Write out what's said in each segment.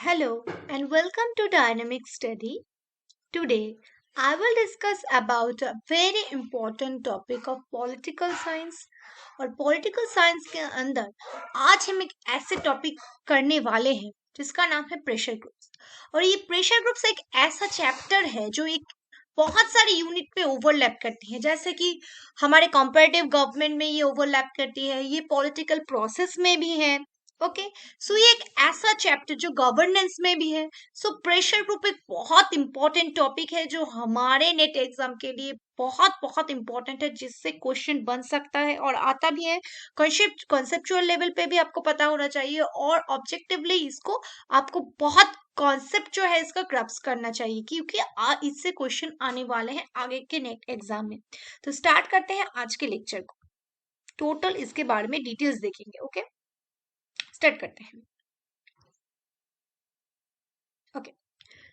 Hello and welcome to Dynamic Study. Today I will discuss about a very important topic of political science और political science के अंदर आज हम एक ऐसे टॉपिक करने वाले हैं जिसका नाम है प्रेशर ग्रुप्स। और ये प्रेशर ग्रुप्स एक ऐसा चैप्टर है जो एक बहुत सारे यूनिट पे ओवरलैप करती है, जैसे कि हमारे कॉम्परेटिव गवर्नमेंट में ये ओवरलैप करती है, ये पॉलिटिकल प्रोसेस में भी है। ओके, सो ये एक ऐसा चैप्टर जो गवर्नेंस में भी है। सो प्रेशर ग्रुप एक बहुत इंपॉर्टेंट टॉपिक है जो हमारे नेट एग्जाम के लिए बहुत बहुत इंपॉर्टेंट है, जिससे क्वेश्चन बन सकता है और आता भी है। कॉन्सेप्चुअल लेवल पे भी आपको पता होना चाहिए और ऑब्जेक्टिवली इसको आपको बहुत कॉन्सेप्ट जो है इसका ग्रैप्स करना चाहिए, क्योंकि इससे क्वेश्चन आने वाले हैं आगे के नेट एग्जाम में। तो स्टार्ट करते हैं आज के लेक्चर को। टोटल इसके बारे में डिटेल्स देखेंगे। ओके, स्टार्ट करते हैं। Okay,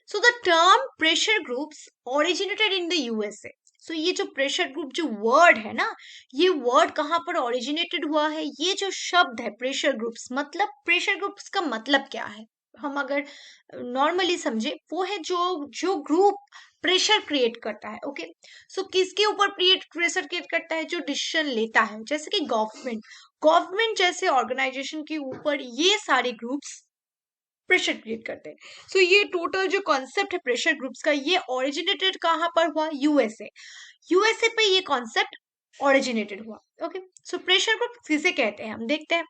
so the term pressure groups originated in the USA. So ये जो प्रेशर ग्रुप जो वर्ड है ना, ये वर्ड कहाँ पर ओरिजिनेटेड हुआ है? ये जो शब्द है प्रेशर ग्रुप्स, मतलब प्रेशर ग्रुप्स का मतलब क्या है हम अगर नॉर्मली समझे, वो है जो जो ग्रुप प्रेशर क्रिएट करता है। ओके, सो किसके ऊपर प्रेशर क्रिएट करता है? जो डिसीजन लेता है, जैसे कि गवर्नमेंट जैसे ऑर्गेनाइजेशन के ऊपर ये सारे ग्रुप्स प्रेशर क्रिएट करते हैं। सो ये टोटल जो कॉन्सेप्ट है प्रेशर ग्रुप्स का, ये ओरिजिनेटेड कहाँ पर हुआ? यूएसए। यूएसए पे ये कॉन्सेप्ट ओरिजिनेटेड हुआ। ओके, सो प्रेशर ग्रुप किसे कहते हैं हम देखते हैं।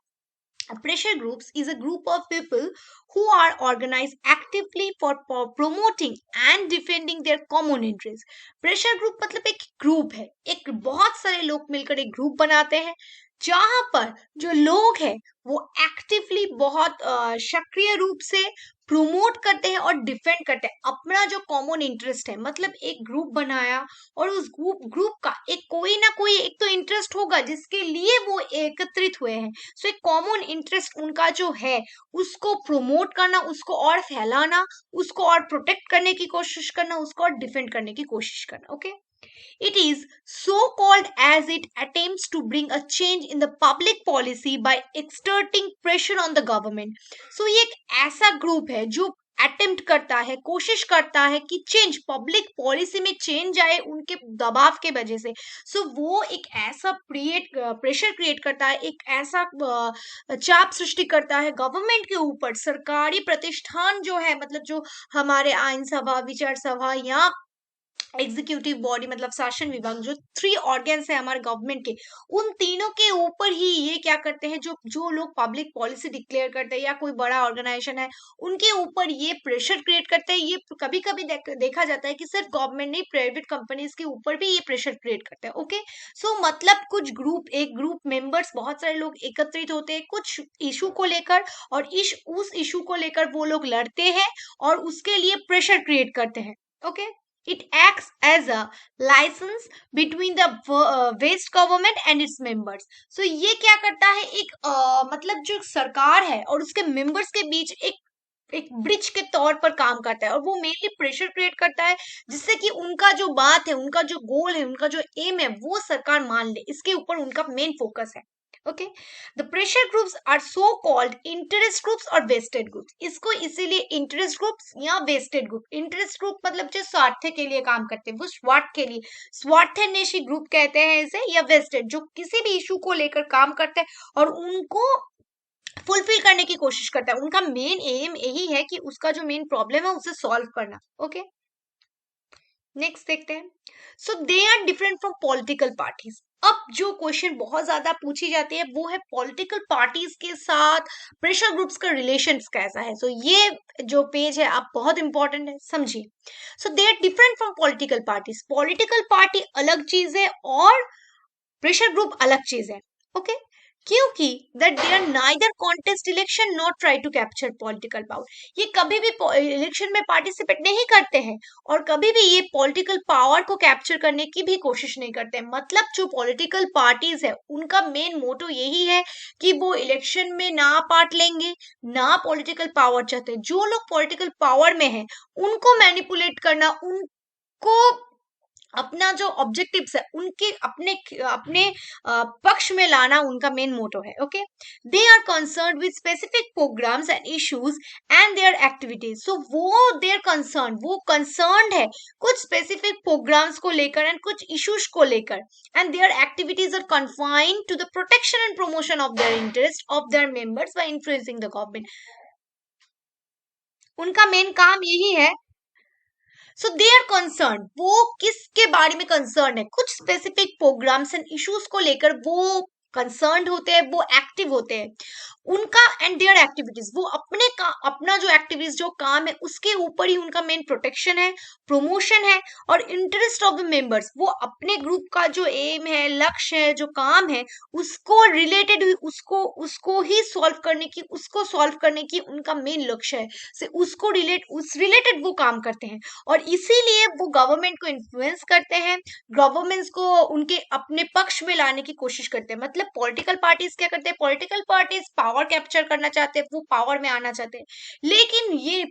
Pressure groups is a group of people who are organized actively for promoting and defending their common interests. Pressure group मतलब एक ग्रुप है, एक बहुत सारे लोग मिलकर एक ग्रुप बनाते हैं जहां पर जो लोग हैं वो एक्टिवली बहुत सक्रिय रूप से प्रोमोट करते हैं और डिफेंड करते हैं अपना जो कॉमन इंटरेस्ट है। मतलब एक ग्रुप बनाया और उस ग्रुप का एक कोई ना कोई एक तो इंटरेस्ट होगा जिसके लिए वो एकत्रित हुए हैं। सो एक कॉमन इंटरेस्ट उनका जो है उसको प्रोमोट करना, उसको और फैलाना, उसको और प्रोटेक्ट करने की कोशिश करना, उसको और डिफेंड करने की कोशिश करना। Okay, it is so called as it attempts to bring a change in the public policy by exerting pressure on the government. So ये एक ऐसा ग्रुप है जो अटेम्प्ट करता है, कोशिश करता है कि चेंज पब्लिक पॉलिसी में चेंज आए उनके दबाव के वजह से। सो वो एक ऐसा प्रेशर क्रिएट करता है, एक ऐसा चाप सृष्टि करता है गवर्नमेंट के ऊपर। सरकारी प्रतिष्ठान जो है, मतलब जो हमारे आईन सभा, विचार सभा या एग्जीक्यूटिव बॉडी मतलब शासन विभाग, जो थ्री ऑर्गन्स है हमारे गवर्नमेंट के, उन तीनों के ऊपर ही ये क्या करते हैं, जो जो लोग पब्लिक पॉलिसी डिक्लेयर करते हैं या कोई बड़ा ऑर्गेनाइजेशन है उनके ऊपर ये प्रेशर क्रिएट करते हैं। ये कभी कभी देखा जाता है कि सिर्फ गवर्नमेंट नहीं, प्राइवेट कंपनीज के ऊपर भी ये प्रेशर क्रिएट करते हैं। ओके, सो मतलब कुछ ग्रुप, एक ग्रुप मेंबर्स, बहुत सारे लोग एकत्रित होते हैं कुछ इशू को लेकर, और उस इशू को लेकर वो लोग लड़ते हैं और उसके लिए प्रेशर क्रिएट करते हैं। Okay, it acts as a license between the waste government and its members. So ये क्या करता है, एक मतलब जो सरकार है और उसके मेंबर्स के बीच एक ब्रिज के तौर पर काम करता है, और वो मेनली प्रेशर क्रिएट करता है जिससे कि उनका जो बात है, उनका जो गोल है, उनका जो एम है वो सरकार मान ले। इसके ऊपर उनका मेन फोकस है। Okay, the pressure groups are so called interest groups और वेस्टेड ग्रुप्स। इसको इसीलिए इंटरेस्ट ग्रुप्स या वेस्टेड ग्रुप, इंटरेस्ट ग्रुप मतलब जो स्वार्थ के लिए काम करते हैं, वो स्वार्थ के लिए स्वार्थन्वेषी ग्रुप कहते हैं इसे, या वेस्टेड जो किसी भी इशू को लेकर काम करते हैं और उनको फुलफिल करने की कोशिश करता है। उनका मेन एम यही है कि उसका जो मेन प्रॉब्लम है उसे सॉल्व करना। ओके, नेक्स्ट देखते हैं। So they are different from political parties. अब जो क्वेश्चन बहुत ज्यादा पूछी जाती है वो है पॉलिटिकल पार्टीज के साथ प्रेशर ग्रुप्स का रिलेशन कैसा है। सो ये जो पेज है आप बहुत इंपॉर्टेंट है, समझिए। So they are different from political parties. Political party अलग चीज है और प्रेशर ग्रुप अलग चीज है। ओके, क्योंकि that they are neither contest election not try to capture political power. ये कभी भी इलेक्शन में पार्टिसिपेट नहीं करते हैं और कभी भी ये पॉलिटिकल पावर को कैप्चर करने की भी कोशिश नहीं करते हैं। मतलब जो पॉलिटिकल पार्टीज है उनका मेन मोटो यही है कि वो इलेक्शन में ना पार्ट लेंगे, ना पॉलिटिकल पावर चाहते। जो लोग पॉलिटिकल पावर में है उनको मैनिपुलेट करना, उनको अपना जो ऑब्जेक्टिव्स है उनके अपने अपने पक्ष में लाना उनका मेन मोटो है। Okay, they are concern with specific programs and issues and their activities. So वो देयर कंसर्न, वो कंसर्न है कुछ स्पेसिफिक प्रोग्राम्स को लेकर एंड कुछ इश्यूज को लेकर, and their activities are confined to the protection and promotion of their interest of their members by influencing the government. उनका मेन काम यही है। सो दे आर कंसर्न, वो किसके बारे में कंसर्न है, कुछ स्पेसिफिक प्रोग्राम्स एंड इश्यूज को लेकर वो कंसर्न होते हैं, वो एक्टिव होते हैं। उनका एंड देयर एक्टिविटीज, वो अपने का अपना जो एक्टिविटीज जो काम है उसके ऊपर ही उनका मेन प्रोटेक्शन है, प्रमोशन है और इंटरेस्ट ऑफ द मेंबर्स, वो अपने ग्रुप का जो एम है, लक्ष्य है, जो काम है उसको रिलेटेड, उसको ही सॉल्व करने की, उसको सॉल्व करने की उनका मेन लक्ष्य है, से उसको उस रिलेटेड वो काम करते हैं। और इसीलिए वो गवर्नमेंट को इन्फ्लुएंस करते हैं, गवर्नमेंट्स को उनके अपने पक्ष में लाने की कोशिश करते हैं। मतलब पॉलिटिकल पार्टीज क्या करते हैं, पॉलिटिकल पार्टीज पावर कैप्चर करना चाहते हैं, वो पावर में आना चाहते हैं। लेकिन ये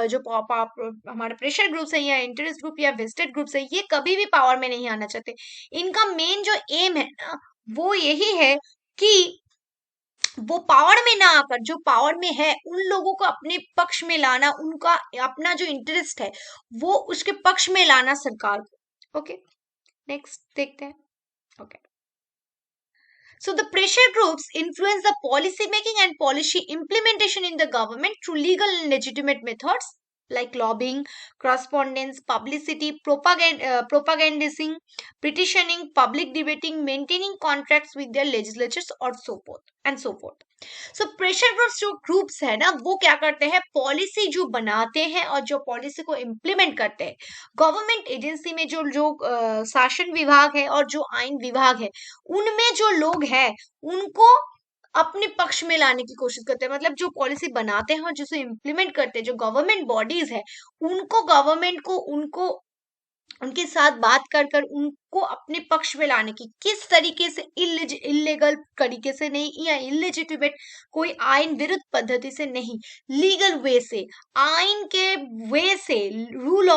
जो हमारे प्रेशर ग्रुप्स है या इंटरेस्ट ग्रुप या वेस्टेड ग्रुप्स है, ये कभी भी पावर में नहीं आना चाहते। इनका मेन जो एम है ना वो यही है कि वो पावर में ना आकर, जो पावर में है उन लोगों को अपने पक्ष में लाना, उनका अपना जो इंटरेस्ट है वो उसके पक्ष में लाना सरकार को। ओके, नेक्स्ट देखते हैं। Okay, so the pressure groups influence the policy making and policy implementation in the government through legal and legitimate methods like lobbying, correspondence, publicity, propagandizing, petitioning, public debating, maintaining contracts with their legislatures or so forth and so forth. So pressure groups जो groups है ना वो क्या करते हैं, policy जो बनाते हैं और जो पॉलिसी को इम्प्लीमेंट करते हैं, गवर्नमेंट एजेंसी में जो लोग शासन विभाग है और जो आइन विभाग है उनमें जो लोग हैं उनको अपने पक्ष में लाने की कोशिश करते हैं। मतलब जो पॉलिसी बनाते हैं और जिसे इम्प्लीमेंट करते हैं, जो गवर्नमेंट बॉडीज है उनको, गवर्नमेंट को उनको उनके साथ बात कर कर उनको अपने पक्ष में लाने की, किस तरीके से, इलीगल तरीके से नहीं या इलेजिटिमेट कोई आइन विरुद्ध पद्धति से नहीं, लीगल वे से, आइन के वे से, रूल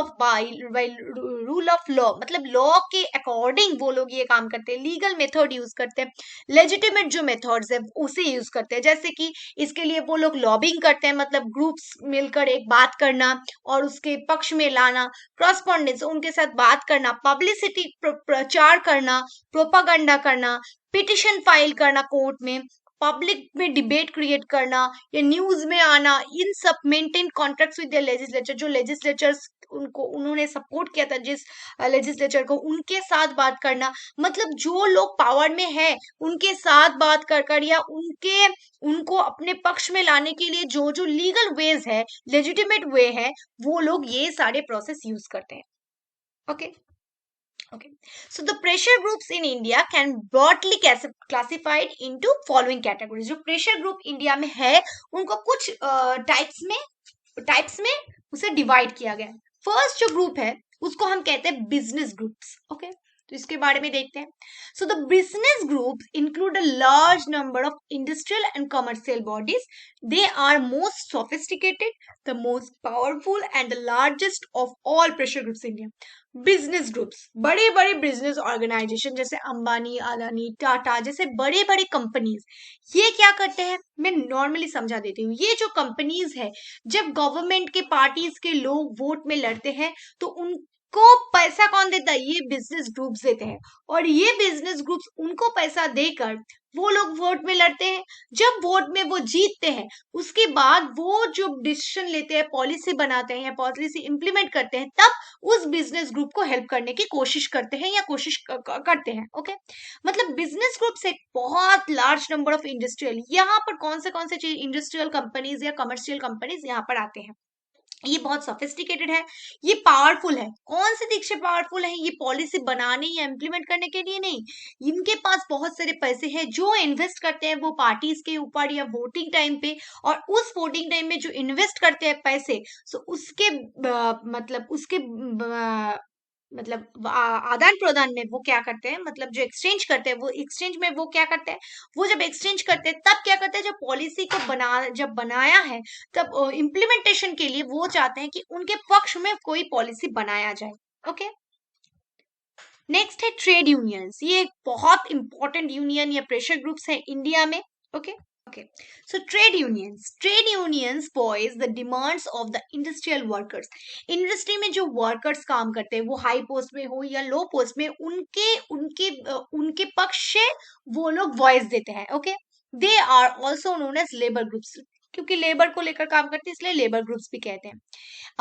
ऑफ लॉ, मतलब लॉ के अकॉर्डिंग वो लोग ये काम करते हैं, लीगल मेथड यूज करते हैं, लेजिटिमेट जो मेथड्स है उसे यूज करते हैं। जैसे कि इसके लिए वो लोग लॉबिंग करते हैं, मतलब ग्रुप्स मिलकर एक बात करना और उसके पक्ष में लाना, क्रॉसपॉन्डेंस उनके साथ बात करना, पब्लिसिटी प्रचार करना, प्रोपागंडा करना, पिटिशन फाइल करना कोर्ट में, पब्लिक में डिबेट क्रिएट करना या न्यूज में आना, इन सब, maintain contracts with the legislature, जो लेजिस्लेचर्स उनको उन्होंने सपोर्ट किया था जिस लेजिस्लेचर को, उनके साथ बात करना। मतलब जो लोग पावर में है उनके साथ बात कर कर या उनको अपने पक्ष में लाने के लिए जो जो लीगल वेज है, लेजिटिमेट वे है, वो लोग ये सारे प्रोसेस यूज करते हैं। Okay. Okay. So the pressure groups in India can broadly classified into following categories. जो pressure group इंडिया में है उनको कुछ टाइप्स में उसे डिवाइड किया गया है। फर्स्ट जो ग्रुप है उसको हम कहते हैं बिजनेस ग्रुप्स। ओके, तो इसके बारे में देखते हैं। So the business groups include a large number of industrial and commercial bodies. They are most sophisticated, the most powerful and the largest of all pressure groups in India. Business groups, बड़े बड़े business organisation जैसे अंबानी, अदानी, टाटा जैसे बड़े बड़े companies, ये क्या करते हैं, मैं नॉर्मली समझा देती हूँ। ये जो कंपनीज है, जब गवर्नमेंट के पार्टीज के लोग वोट में लड़ते हैं तो उनको पैसा कौन देता है, ये बिजनेस ग्रुप्स देते हैं। और ये बिजनेस ग्रुप्स उनको पैसा देकर वो लोग वोट में लड़ते हैं। जब वोट में वो जीतते हैं उसके बाद वो जो डिसीजन लेते हैं, पॉलिसी बनाते हैं या पॉलिसी इंप्लीमेंट करते हैं, तब उस बिजनेस ग्रुप को हेल्प करने की कोशिश करते हैं या कोशिश करते हैं। ओके, मतलब बिजनेस ग्रुप से बहुत लार्ज नंबर ऑफ इंडस्ट्रियल, यहाँ पर कौन से चीज, इंडस्ट्रियल कंपनीज या कमर्शियल कंपनीज यहाँ पर आते हैं। ये बहुत सोफिस्टिकेटेड है, ये पावरफुल है। कौन से दिख से पावरफुल है, ये पॉलिसी बनाने या इम्प्लीमेंट करने के लिए नहीं, इनके पास बहुत सारे पैसे हैं जो इन्वेस्ट करते हैं वो पार्टीज के ऊपर या वोटिंग टाइम पे, और उस वोटिंग टाइम में जो इन्वेस्ट करते हैं पैसे, सो उसके मतलब आदान प्रदान में वो क्या करते हैं, मतलब जो एक्सचेंज करते हैं, वो एक्सचेंज में वो क्या करते हैं, वो जब एक्सचेंज करते हैं तब क्या करते हैं, जब पॉलिसी को जब बनाया है तब इम्प्लीमेंटेशन के लिए वो चाहते हैं कि उनके पक्ष में कोई पॉलिसी बनाया जाए। ओके, नेक्स्ट है ट्रेड यूनियंस। ये एक बहुत इंपॉर्टेंट यूनियन या प्रेशर ग्रुप्स है इंडिया में। Okay okay, so trade unions voice the demands of the industrial workers. Industry में जो वर्कर्स काम करते हैं, वो हाई पोस्ट में हो या लो पोस्ट में, उनके उनके उनके पक्ष से वो लोग वॉइस देते हैं। Okay, they are also known as labour groups, क्योंकि लेबर को लेकर काम करते हैं इसलिए लेबर ग्रुप्स भी कहते हैं।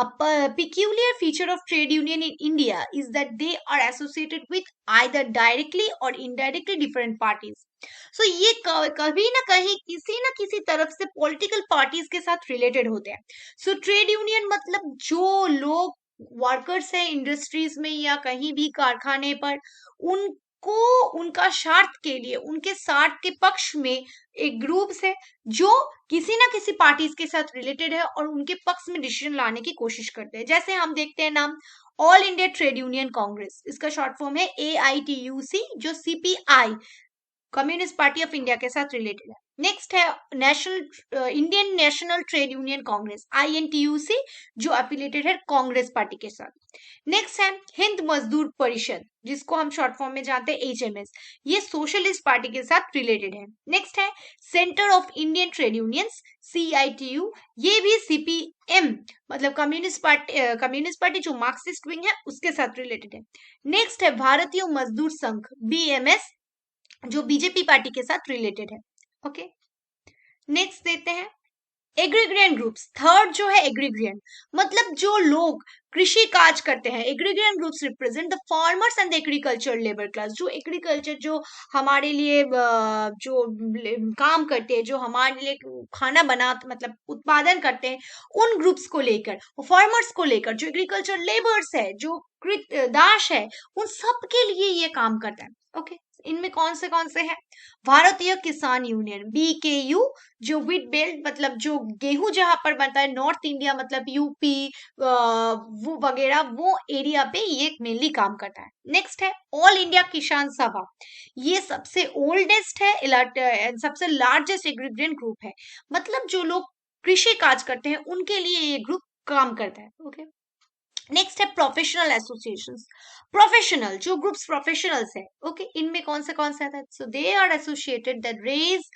A peculiar feature of trade union in India is that they are associated with either directly or indirectly different parties. So ये कभी ना कहीं किसी ना किसी तरफ से पॉलिटिकल पार्टीज के साथ रिलेटेड होते हैं। सो ट्रेड यूनियन मतलब जो लोग वर्कर्स हैं इंडस्ट्रीज में या कहीं भी कारखाने पर, उनको उनका स्वार्थ के लिए, उनके स्वार्थ के पक्ष में एक ग्रुप है जो किसी ना किसी पार्टीज के साथ रिलेटेड है और उनके पक्ष में डिसीजन लाने की कोशिश करते हैं। जैसे हम देखते हैं नाम all India trade union Congress, इसका शॉर्ट फॉर्म है AITUC, जो CPI communist party of India के साथ रिलेटेड है। नेक्स्ट है national Indian national trade union Congress INTUC, जो एफिलिएटेड है कांग्रेस पार्टी के साथ। नेक्स्ट है हिंद मजदूर परिषद, जिसको हम शॉर्ट फॉर्म में जानते हैं HMS, ये सोशलिस्ट पार्टी के साथ रिलेटेड है। नेक्स्ट है centre of Indian trade unions CITU, ये भी CPM मतलब कम्युनिस्ट पार्टी जो मार्क्सिस्ट विंग है उसके साथ रिलेटेड है। नेक्स्ट है भारतीय मजदूर संघ BMS, जो बीजेपी पार्टी के साथ रिलेटेड है। ओके, नेक्स्ट देते हैं एग्रीग्रियन ग्रुप्स। थर्ड जो है एग्रीग्रियन, मतलब जो लोग कृषि काज करते हैं। Agrarian groups represent the farmers and the agriculture labour class, जो एग्रीकल्चर जो हमारे लिए जो काम करते हैं, जो हमारे लिए खाना बना मतलब उत्पादन करते हैं, उन ग्रुप्स को लेकर, फार्मर्स को लेकर, जो एग्रीकल्चर लेबर्स है, जो दाश है, उन सब के लिए ये काम करता है। ओके, इनमें कौन से हैं? भारतीय किसान यूनियन BKU, जो व्हीट बेल्ट मतलब जो गेहूं जहां पर बनता है, नॉर्थ इंडिया मतलब यूपी वो वगैरह, वो एरिया पे ये मेनली काम करता है। नेक्स्ट है ऑल इंडिया किसान सभा, ये सबसे ओल्डेस्ट है, सबसे लार्जेस्ट एग्रीग्रियन ग्रुप है, मतलब जो लोग कृषि काज करते हैं उनके लिए ये ग्रुप काम करता है। ओके, नेक्स्ट है प्रोफेशनल एसोसिएशंस। प्रोफेशनल जो ग्रुप्स प्रोफेशनल्स है, ओके, इनमें कौन से आता है? So they are associated that raise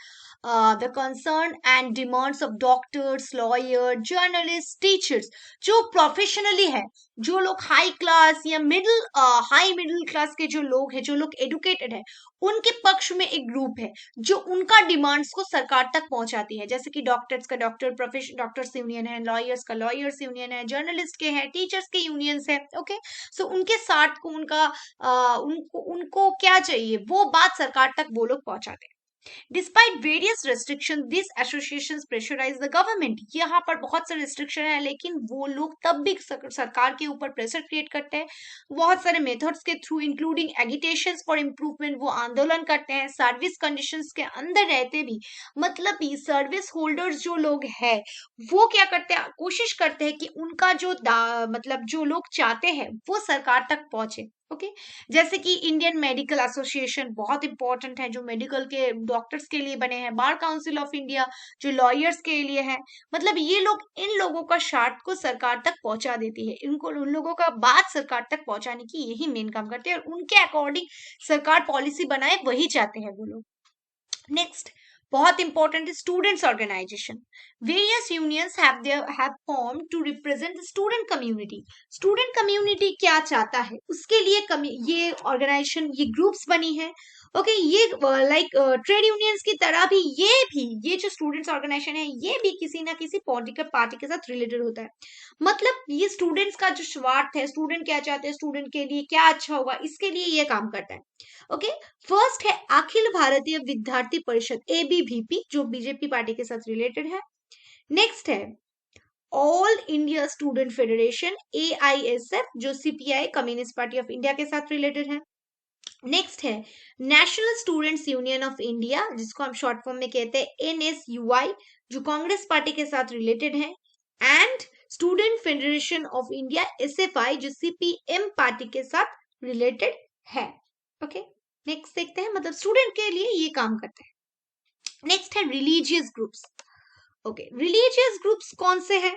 the concern and demands of doctors, lawyer, journalist, teachers, जो प्रोफेशनली है, जो लोग हाई क्लास या हाई मिडिल क्लास के जो लोग हैं, जो लोग एडुकेटेड है, उनके पक्ष में एक ग्रुप है जो उनका डिमांड्स को सरकार तक पहुंचाती है। जैसे कि डॉक्टर्स का डॉक्टर्स यूनियन है, लॉयर्स का लॉयर्स यूनियन है, जर्नलिस्ट के हैं, टीचर्स के यूनियंस है। ओके, सो उनके साथ को उनको क्या चाहिए वो बात सरकार तक वो लोग पहुंचाते हैं। Despite various restrictions, these associations pressurize the government. यहाँ पर बहुत सारे रिस्ट्रिक्शन है, लेकिन वो लोग तब भी सरकार के ऊपर प्रेशर क्रिएट करते हैं बहुत सारे मेथड्स के through, including agitation for improvement. वो आंदोलन करते हैं सर्विस कंडीशंस के अंदर रहते भी, मतलब सर्विस होल्डर्स जो लोग हैं वो क्या करते हैं, कोशिश करते हैं कि उनका जो मतलब जो लोग चाहते हैं वो सरकार तक पहुंचे। ओके, जैसे कि इंडियन मेडिकल एसोसिएशन बहुत इंपॉर्टेंट है, जो मेडिकल के डॉक्टर्स के लिए बने हैं, बार काउंसिल ऑफ इंडिया जो लॉयर्स के लिए है, मतलब ये लोग इन लोगों का स्वार्थ को सरकार तक पहुंचा देती है, इनको उन लोगों का बात सरकार तक पहुंचाने की यही मेन काम करते हैं, और उनके अकॉर्डिंग सरकार पॉलिसी बनाए वही चाहते हैं वो लोग। नेक्स्ट बहुत इंपॉर्टेंट है students organisation. Various unions have formed to represent the student community. Student community क्या चाहता है उसके लिए ये ऑर्गेनाइजेशन, ये ग्रुप्स बनी है। ओके, ये लाइक ट्रेड यूनियंस की तरह भी ये जो स्टूडेंट्स ऑर्गेनाइजेशन है, ये भी किसी ना किसी पॉलिटिकल पार्टी के साथ रिलेटेड होता है। मतलब ये स्टूडेंट्स का जो स्वार्थ है, स्टूडेंट क्या चाहते हैं, स्टूडेंट के लिए क्या अच्छा होगा, इसके लिए ये काम करता है। ओके, फर्स्ट है अखिल भारतीय विद्यार्थी परिषद ABVP, जो बीजेपी पार्टी के साथ रिलेटेड है। नेक्स्ट है all India student federation AISF, जो CPI communist party of India के साथ रिलेटेड है। नेक्स्ट है national students union of India, जिसको हम शॉर्ट फॉर्म में कहते हैं NSUI, जो कांग्रेस पार्टी के साथ रिलेटेड है। And student federation of India SFI, जो CPM पार्टी के साथ रिलेटेड है। ओके, नेक्स्ट देखते हैं, मतलब स्टूडेंट के लिए ये काम करते हैं। नेक्स्ट है religious groups. Okay, religious groups कौन से हैं,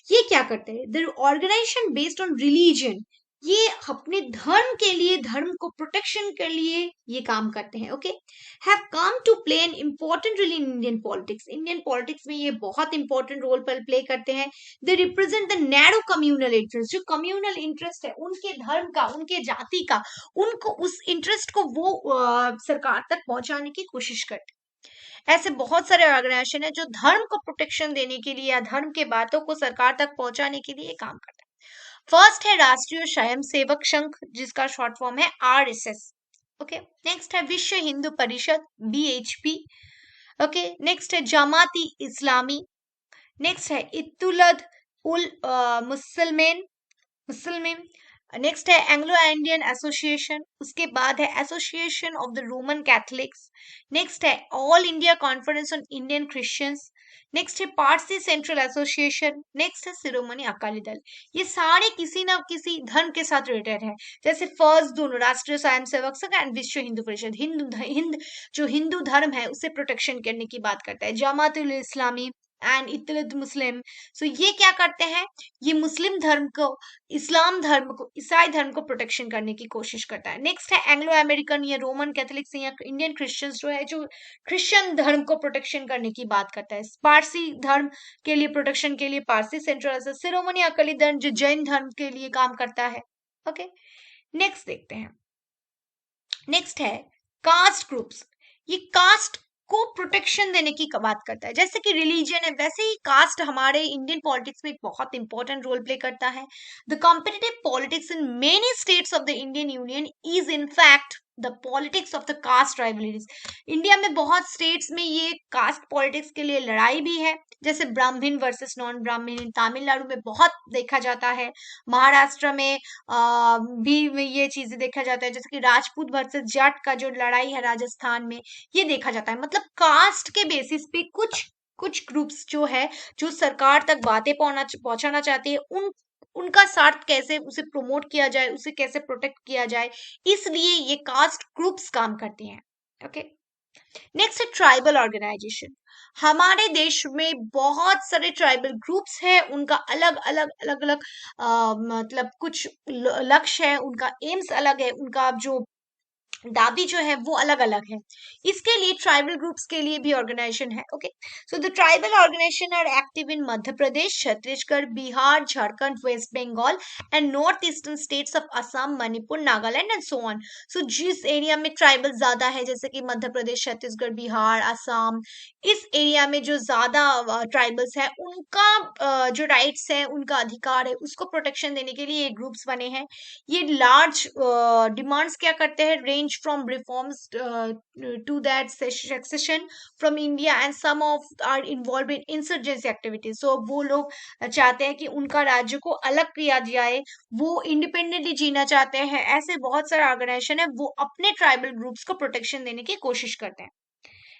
ये क्या करते हैं? The organisation based on religion, ये अपने धर्म के लिए, धर्म को प्रोटेक्शन के लिए ये काम करते हैं। Okay, have come to play an important role in Indian politics. Indian politics में ये बहुत इंपॉर्टेंट रोल पर प्ले करते हैं। They represent the narrow communal interest, जो कम्युनल इंटरेस्ट है उनके धर्म का, उनके जाति का, उनको उस इंटरेस्ट को वो सरकार तक पहुंचाने की कोशिश करते हैं। ऐसे बहुत सारे ऑर्गेनाइजेशन है जो धर्म को प्रोटेक्शन देने के लिए या धर्म के बातों को सरकार तक पहुंचाने के लिए काम करते हैं। फर्स्ट है राष्ट्रीय स्वयं सेवक संघ, जिसका शॉर्ट फॉर्म है आरएसएस। ओके, नेक्स्ट है विश्व Hindu Parishad, BHP. Okay, next है जमाती इस्लामी। नेक्स्ट है इत्तुलद उल मुसलमान। नेक्स्ट है एंग्लो इंडियन एसोसिएशन। उसके बाद है association of the Roman Catholics. Next है all India conference on Indian Christians. Next है पारसी सेंट्रल एसोसिएशन। नेक्स्ट है शिरोमणि अकाली दल। ये सारे किसी ना किसी धर्म के साथ रिलेटेड है। जैसे फर्स्ट दोनों राष्ट्रीय स्वयंसेवक संघ एंड विश्व हिंदू परिषद, जो हिंदू धर्म है उसे प्रोटेक्शन करने की बात करता है। जमात उल इस्लामी एंड इत्तलद मुस्लिम, सो ये क्या करते हैं, ये मुस्लिम धर्म को, इस्लाम धर्म को, ईसाई धर्म को प्रोटेक्शन करने की कोशिश करता है। नेक्स्ट है एंग्लो अमेरिकन या रोमन कैथोलिक्स या इंडियन क्रिश्चियंस, जो है जो क्रिश्चियन धर्म को प्रोटेक्शन करने की बात करता है। पारसी धर्म के लिए प्रोटेक्शन के लिए पारसी सेंट्रल, शिरोमणि अकाली दल जो जैन धर्म के लिए काम करता है। ओके, नेक्स्ट देखते हैं। नेक्स्ट है कास्ट ग्रुप्स। ये कास्ट को प्रोटेक्शन देने की बात करता है। जैसे कि रिलीजन है, वैसे ही कास्ट हमारे इंडियन पॉलिटिक्स में एक बहुत इंपॉर्टेंट रोल प्ले करता है। The competitive politics in many states of the Indian union is in fact the politics of the caste rivalries. India में बहुत स्टेट्स में ये कास्ट पॉलिटिक्स के लिए लड़ाई भी है। जैसे ब्राह्मण वर्सेस नॉन ब्राह्मण तमिलनाडु में बहुत देखा जाता है। महाराष्ट्र में भी ये चीजें देखा जाता है। जैसे कि राजपूत वर्सेस जट का जो लड़ाई है राजस्थान में, ये देखा जाता है। मतलब कास्ट के बेसिस पे कुछ कुछ ग्रुप्स जो है, जो सरकार तक बातें पहुंचाना चाहते हैं, उनका साथ कैसे उसे प्रमोट किया जाए, उसे कैसे प्रोटेक्ट किया जाए, इसलिए ये कास्ट ग्रुप्स काम करती हैं। ओके, नेक्स्ट है ट्राइबल ऑर्गेनाइजेशन। हमारे देश में बहुत सारे ट्राइबल ग्रुप्स हैं, उनका अलग अलग अलग अलग मतलब कुछ लक्ष्य है, उनका एम्स अलग है, उनका जो दाबी जो है वो अलग अलग है। इसके लिए ट्राइबल ग्रुप्स के लिए भी ऑर्गेनाइजेशन है। Okay, so the tribal organization are active in Madhya Pradesh, Chhattisgarh, Bihar, Jharkhand, West Bengal and north eastern states of Assam, Manipur, Nagaland and so on. So जिस एरिया में ट्राइबल ज्यादा है, जैसे कि मध्य प्रदेश, छत्तीसगढ़, बिहार, असम, इस एरिया में जो ज्यादा ट्राइबल्स है, उनका जो राइट्स है, उनका अधिकार है, उसको प्रोटेक्शन देने के लिए ये ग्रुप्स बने हैं। ये लार्ज डिमांड्स क्या करते हैं, range from reforms to that secession from India and some of are involved in insurgency activities. So वो लोग चाहते हैं कि उनका राज्य को अलग किया जाए, वो इंडिपेंडेंटली जीना चाहते हैं। ऐसे बहुत सारे ऑर्गेनाइजेशन है, वो अपने ट्राइबल ग्रुप्स को प्रोटेक्शन देने की कोशिश करते हैं।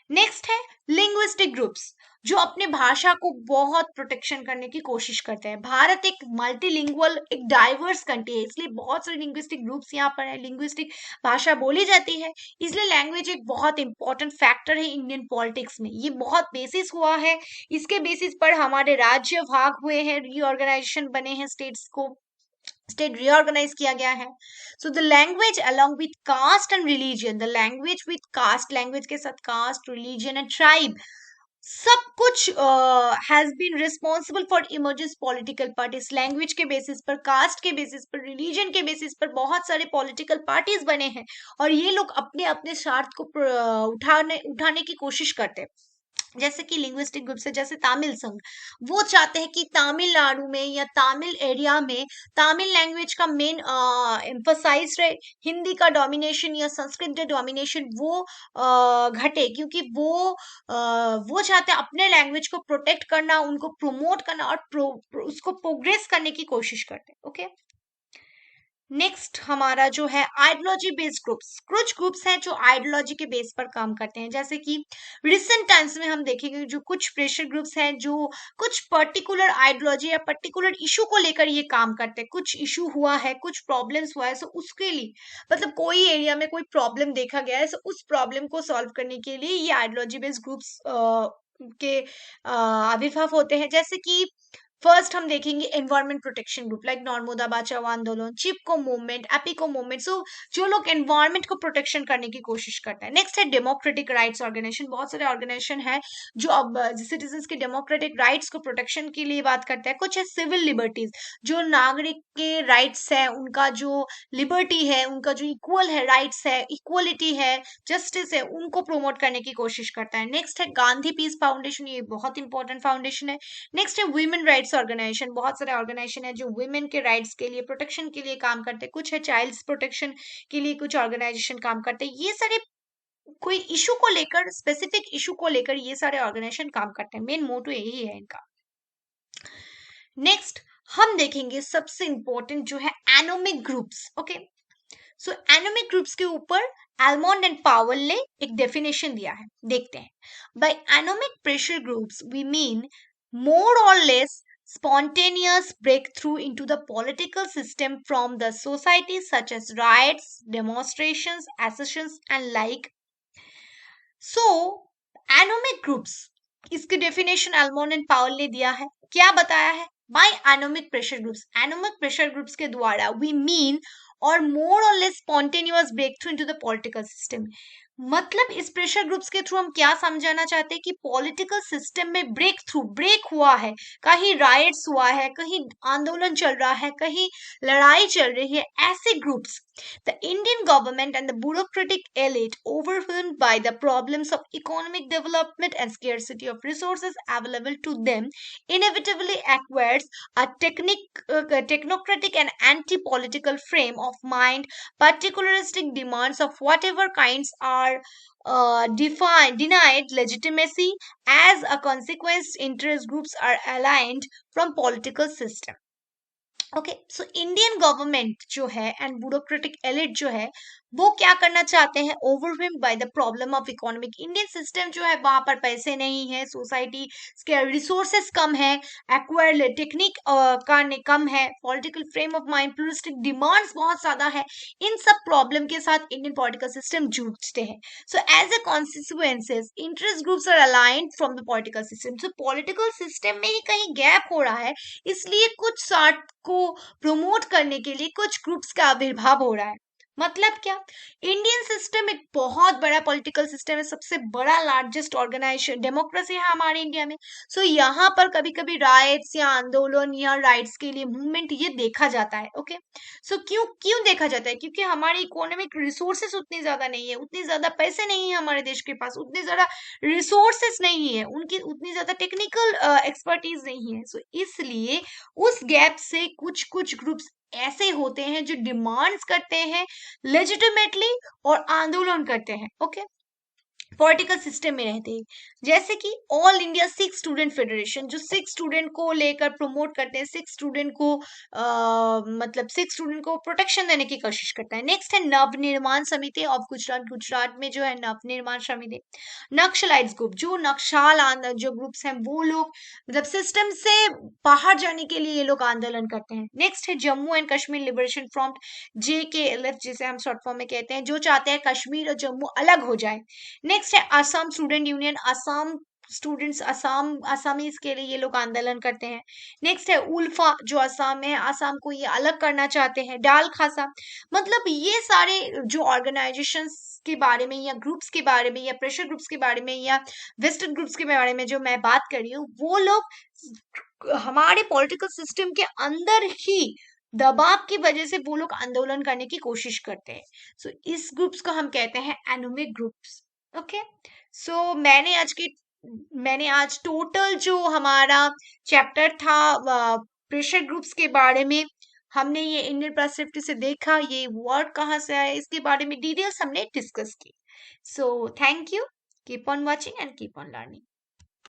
नेक्स्ट है लिंग्विस्टिक ग्रुप्स, जो अपने भाषा को बहुत प्रोटेक्शन करने की कोशिश करते हैं। भारत एक मल्टीलिंगुअल, एक डाइवर्स कंट्री है, इसलिए बहुत सारे लिंग्विस्टिक ग्रुप्स यहाँ पर है। लिंग्विस्टिक भाषा बोली जाती है, इसलिए लैंग्वेज एक बहुत इंपॉर्टेंट फैक्टर है इंडियन पॉलिटिक्स में। ये बहुत बेसिस हुआ है, इसके बेसिस पर हमारे राज्य भाग हुए हैं, रीऑर्गेनाइजेशन बने हैं, स्टेट रिऑर्गेनाइज किया गया है। So the language along with caste and religion, the language with caste, language के साथ कास्ट, रिलीजन एंड ट्राइब, सब कुछ has been responsible for emergence political parties. Language के बेसिस पर, कास्ट के बेसिस पर, रिलीजन के बेसिस पर बहुत सारे पॉलिटिकल पार्टीज बने हैं, और ये लोग अपने अपने स्वार्थ को उठाने की कोशिश करते हैं। जैसे कि लिंग्विस्टिक ग्रुप से, जैसे तमिल संघ, वो चाहते हैं कि तमिलनाडु में या तमिल एरिया में तमिल लैंग्वेज का मेन एम्फोसाइज रहे, हिंदी का डोमिनेशन या संस्कृत का डोमिनेशन वो घटे, क्योंकि वो चाहते हैं अपने लैंग्वेज को प्रोटेक्ट करना, उनको प्रमोट करना और उसको प्रोग्रेस करने की कोशिश करते हैं। ओके, नेक्स्ट हमारा जो है आइडियोलॉजी बेस्ड ग्रुप्स। कुछ ग्रुप्स हैं जो आइडियोलॉजी के बेस पर काम करते हैं। जैसे कि रिसेंट टाइम्स में हम देखेंगे जो कुछ प्रेशर ग्रुप्स हैं जो कुछ पर्टिकुलर आइडियोलॉजी या पर्टिकुलर इशू को लेकर ये काम करते हैं। कुछ इशू हुआ है, कुछ प्रॉब्लम्स हुआ है, सो उसके लिए, मतलब कोई एरिया में कोई प्रॉब्लम देखा गया है, सो उस प्रॉब्लम को सॉल्व करने के लिए ये आइडियोलॉजी बेस्ड ग्रुप्स के आविर्भाव होते हैं। जैसे कि फर्स्ट हम देखेंगे एनवायरमेंट प्रोटेक्शन ग्रुप लाइक नॉर्मदा बचाओ आंदोलन, चिपको मूवमेंट, एपिको मूवमेंट, सो जो लोग एनवायरमेंट को प्रोटेक्शन करने की कोशिश करते हैं। नेक्स्ट है डेमोक्रेटिक राइट्स ऑर्गेनाइजेशन, बहुत सारे ऑर्गेनाइजेशन है जो अब सिटीजन्स के डेमोक्रेटिक राइट्स को प्रोटेक्शन के लिए बात करते हैं। कुछ है सिविल लिबर्टीज, जो नागरिक के राइट्स है, उनका जो लिबर्टी है, उनका जो इक्वल है राइट्स है, इक्वलिटी है, जस्टिस है, उनको प्रोमोट करने की कोशिश करता है। नेक्स्ट है गांधी पीस फाउंडेशन, ये बहुत इंपॉर्टेंट फाउंडेशन है। नेक्स्ट है वुमेन राइट्स ऑर्गेनाइजेशन, बहुत सारे ऑर्गेनाइजेशन है जो वुमेन के राइट्स के लिए प्रोटेक्शन के लिए काम करते हैं। कुछ है चाइल्ड्स प्रोटेक्शन के लिए कुछ ऑर्गेनाइजेशन काम करते हैं। ये सारे कोई इशू को लेकर, स्पेसिफिक इशू को लेकर ये सारे ऑर्गेनाइजेशन काम करते हैं। मेन मोटो यही है इनका। नेक्स्ट हम देखेंगे सबसे इंपॉर्टेंट जो है एनोमिक ग्रुप्स। ओके, सो एनोमिक ग्रुप्स के ऊपर एल्मोंड एंड पावेल ने एक डेफिनेशन दिया है, देखते हैं। By anomic pressure groups we mean more or less spontaneous breakthrough into the political system from the society such as riots, demonstrations, accessions and like. So anomic groups, इसकी definition Almond and Powell ने दिया है। क्या बताया है? By anomic pressure groups, anomic pressure groups के द्वारा we mean और मोर और less spontaneous break through into the political system. मतलब इस प्रेशर ग्रुप्स के थ्रू हम क्या समझाना चाहते हैं कि पॉलिटिकल सिस्टम में ब्रेक हुआ है, कहीं राइट्स हुआ है, कहीं आंदोलन चल रहा है, कहीं लड़ाई चल रही है, ऐसे groups. The Indian government and the bureaucratic elite, overwhelmed by the problems of economic development and scarcity of resources available to them, inevitably acquires a technocratic and anti-political frame of mind. Particularistic demands of whatever kinds are denied legitimacy. As a consequence, interest groups are aligned from political system. Okay, so Indian government जो है and bureaucratic elite जो है वो क्या करना चाहते हैं? Overwhelmed by the problem of economic, Indian system जो है वहां पर पैसे नहीं है, सोसाइटी के रिसोर्सेस कम है, एक्वायर्ड टेक्निक का कम है, political frame of mind, pluralistic demands बहुत ज्यादा है। इन सब प्रॉब्लम के साथ इंडियन पॉलिटिकल सिस्टम जूझते हैं। So as a consequences interest groups are aligned from the political system. So political system में ही कहीं गैप हो रहा है, इसलिए कुछ साठ को प्रमोट करने के लिए कुछ ग्रुप्स का आविर्भाव हो रहा है। मतलब क्या? इंडियन सिस्टम एक बहुत बड़ा पॉलिटिकल सिस्टम है, सबसे बड़ा लार्जेस्ट ऑर्गेनाइजेशन डेमोक्रेसी है हमारे इंडिया में। सो यहाँ पर कभी कभी राइट्स या आंदोलन या राइट्स के लिए मूवमेंट ये देखा जाता है। ओके, सो क्यों क्यों देखा जाता है? क्योंकि हमारी इकोनॉमिक रिसोर्सेस उतनी ज्यादा नहीं है, उतनी ज्यादा पैसे नहीं है हमारे देश के पास, उतनी ज्यादा रिसोर्सेस नहीं है, उनकी उतनी ज्यादा टेक्निकल एक्सपर्टीज नहीं है। सो इसलिए उस गैप से कुछ कुछ ग्रुप्स ऐसे होते हैं जो डिमांड्स करते हैं लेजिटिमेटली और आंदोलन करते हैं। ओके, पॉलिटिकल सिस्टम में रहते हैं, जैसे कि all India Sikh student federation जो सिख स्टूडेंट को लेकर प्रमोट करते हैं, सिख स्टूडेंट को मतलब सिख स्टूडेंट को प्रोटेक्शन देने की कोशिश करता है। नेक्स्ट है नवनिर्माण समिति ऑफ गुजरात, गुजरात में जो है नवनिर्माण समिति। नक्सलाइट्स ग्रुप, जो नक्सल जो ग्रुप्स हैं वो लोग मतलब सिस्टम से बाहर जाने के लिए ये लोग आंदोलन करते हैं। नेक्स्ट है Jammu and Kashmir liberation front, JKLF जिसे हम शॉर्ट फॉर्म में कहते हैं, जो चाहते हैं कश्मीर और जम्मू अलग हो जाए। नेक्स्ट है Assam student union, Assam students, Assam Assamese के लिए ये लोग आंदोलन करते हैं। नेक्स्ट है उल्फा जो असम है, असम को ये अलग करना चाहते हैं। डाल खासा, मतलब ये सारे जो ऑर्गेनाइजेशंस के बारे में या ग्रुप्स के बारे में या प्रेशर ग्रुप्स के बारे में या वेस्टर्न ग्रुप्स के बारे में जो मैं बात कर रही हूँ, वो लोग हमारे पॉलिटिकल सिस्टम के अंदर ही दबाव की वजह से वो लोग आंदोलन करने की कोशिश करते हैं। सो इस ग्रुप्स को हम कहते हैं एनोमिक ग्रुप्स। ओके, सो मैंने आज टोटल जो हमारा चैप्टर था प्रेशर ग्रुप्स के बारे में, हमने ये इंडियन पर्सपेक्टिव से देखा, ये वर्ड कहाँ से आया, इसके बारे में डिटेल्स हमने डिस्कस की। So thank you, keep on watching and keep on learning.